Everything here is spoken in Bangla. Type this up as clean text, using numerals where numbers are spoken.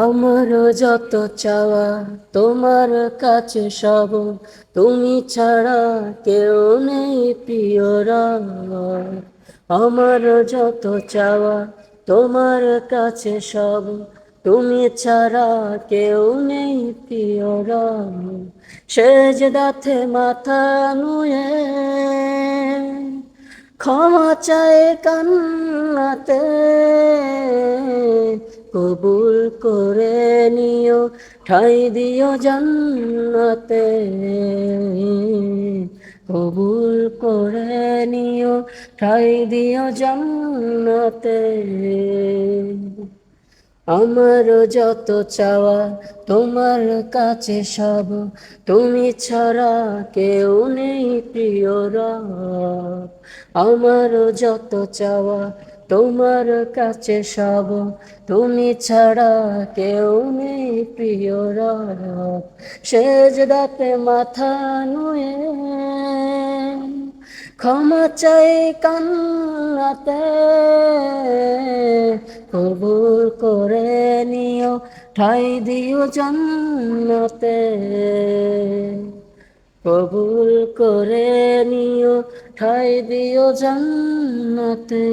আমারও যত চাওয়া তোমার কাছে সব, তুমি ছাড়া কেউ নেই প্রিয়রা। আমারও যত চাওয়া তোমার কাছে সব, তুমি ছাড়া কেউ নেই প্রিয়রা। সেজদাতে মাথা নুয়ে ক্ষমা চায় কান্নাতে, কবুল করে নিও ঠাঁই দিও জান্নাতে। কবুল করে নিও ঠাঁই দিও জান্নাতে। আমারও যত চাওয়া তোমার কাছে সব, তুমি ছাড়া কেউ নেই প্রিয়রা। আমারও যত চাওয়া তোমার কাছে সব, তুমি ছাড়া কেউ নেই প্রিয়রা। সেজদাতে মাথা নুয়ে ক্ষমা চাই কান্নাতে, কবুল করে নিও ঠাঁই দিও জান্নাতে। কবুল করে নিও ঠাঁই দিও জান্নাতে।